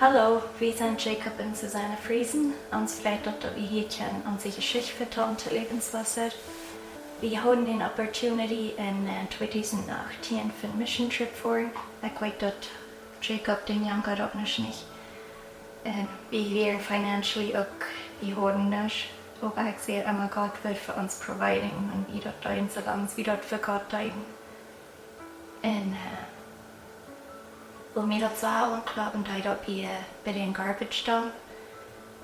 Hallo, wir sind Jacob und Susana Friesen. Uns freut es, dass wir hier können unsere Geschichte vertellen zu Lebenswasser. Wir haben die Opportunity in 2018 für einen Mission Trip vor. Ich weiß, dass Jacob den Janker auch nicht. Wir wären financially auch, wir haben nicht. Aber ich sehe immer, Gott wird für uns providen und wir dort rein, solange wir dort für Gott bleiben. Und wil mir dat zo und glauben, dass dort bei den Garbage dump,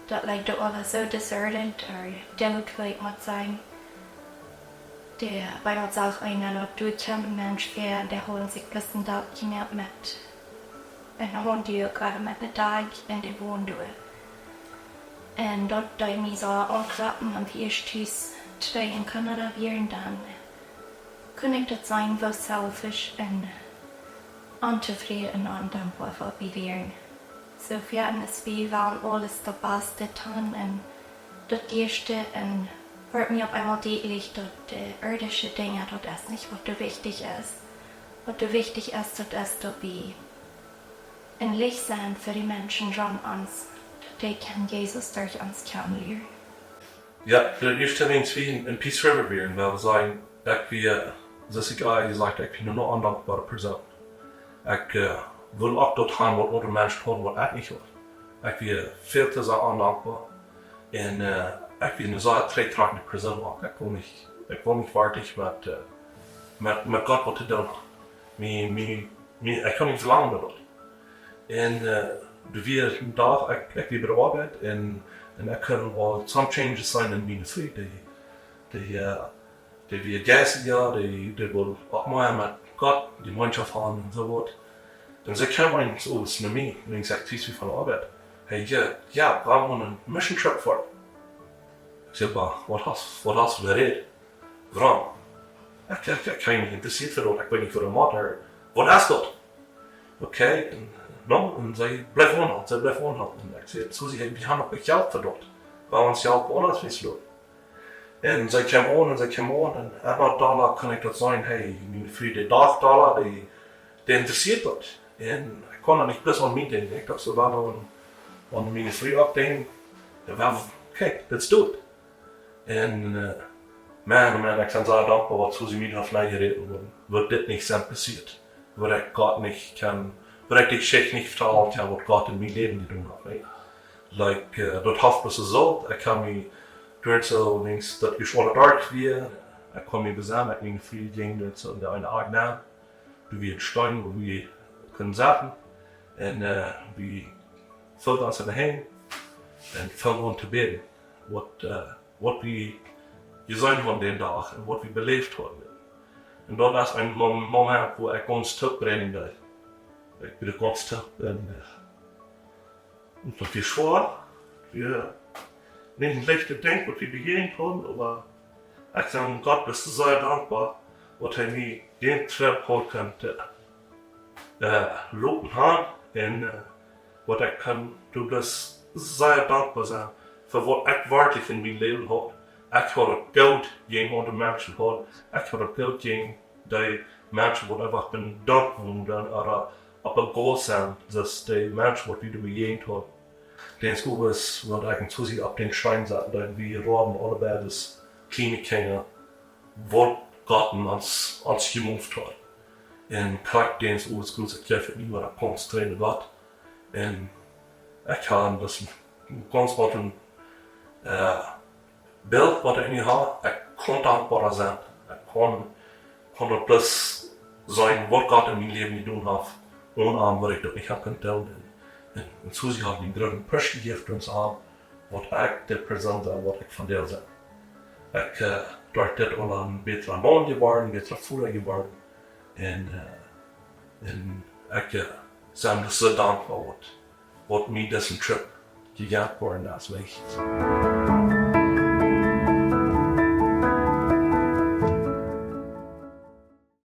dat lijkt dort alles so deserted, oder demut vielleicht mal sein. Der bei uns auch einer dort durchkommt, Mensch, der holen sich bis zum Tag jemand mit. Und dann wohnt die gerade mit einem Tag in der Wohnung. Und dort da ich mich so anklappen und wie ich tschüss, today in Kanada wären, dann kann ich das sein, was selfish und unzufrieden und dankbar für wie wären. Sofern es wir waren alles das Beste tun und das Erste und wird mir auf einmal deutlich, dass die irdische Dinge, das ist nicht, was du wichtig ist. Was du wichtig ist, das ist, dass wir ein Licht sein für die Menschen rund uns. Die kann Jesus durch uns kennenlernen. Ja, de eerste wens wie in Peace River weer, weil we zijn, dat we, zoals ik al gezegd heb, ik ben een ondankbare persoon. Ik wil ook dat gaan wat andere mensen doen wat ik niet wil. Ik ben veel te zeer ondankbaar. En ik ben een zeer terugtrekkende persoon ook. Ik wil niet waardig met God wat te doen. Ik kan niet verlangen met dat. En de weer een dag, ik ben bij de arbeid en er kunnen wel some changes zijn in mijn leven. Die weer geistiger, die wil ook meer met God, die Mannschaft haben en zo wat. Dan zei ik hem zo eens naar mij, en ik zeg, het is wie van de arbeid. Hij zei, ja, we hebben een mission trip voor. Ik zei, wat hast du geredet? Waarom? Ik ben niet geïnteresseerd voor dat, ik ben niet voor de motor. Wat is dat? Oké, en zij blijft woonhouden. En ik zei, Susie, we hebben nog geld voor dat. We hebben ons geld voor anders wist doen. En zij kwam aan en $1 kan ik dat zijn, hey, mijn vrienden $8, die interesseert dat. En ik kon er niet best wel mee denken. Ik dacht, zo waar dan mijn vrienden ook denken, kijk, let's do it. En man, ik ben zo dankbaar wat Susie mij heeft meegereden, wat dit niet zijn passiert. Waar ik God niet kan, waar ik die Geschichte niet vertellen kan, wat God in mijn leven gedaan heeft. Like, dat heeft me zo, ik kan me door zo links dat geschworen dort weer, ik kon me bezamen met mijn vrienden door zo in de ene Agna, door weer steun, waar we kunnen zaten, en we vullen ons aan de heen, en vullen ons te bidden, wat we gezien van den dag, en wat we beleefd hebben. En dat was een moment waar ik ons terugbrengen deed. Ik ben ons terug en dat is schwer. Wir nehmen schlechte Denk, was wir begehen können, aber ich sage Gott, bist du sehr dankbar, was er mir den Trip holen könnte. Loben haben und was ich kann, du bist sehr dankbar sein, für was ich wirklich in meinem Leben habe. Ich habe Geld gegen andere Menschen gehabt, ich habe Geld gegen die Menschen, die einfach bedankt wurden, oder aber groß sind, dass die Menschen, die wieder begegnet haben. Den Skobus wird eigentlich zu sich ab den Stein sagen, dass wir haben alle bei das kleine Kinder, wo Gott uns gemoved hat. Und klar, den Skobus gut sagt, ja, für ihn war der konzentrierte Gott. Und ich kann das ganz gut ein Bild, was ich nicht habe, ich kann dankbarer sein. Ich kann das bloß sein, was Gott in meinem Leben getan hat, ohne was ich das nicht haben können. En Susie had die grote push gegeven ons aan, wat ik de persoon ben, wat ik van deel ben. Ik door dit al een betere man geworden, een betere voerder geworden. En ik ben zo dankbaar wat mij deze trip gegeven worden als weg.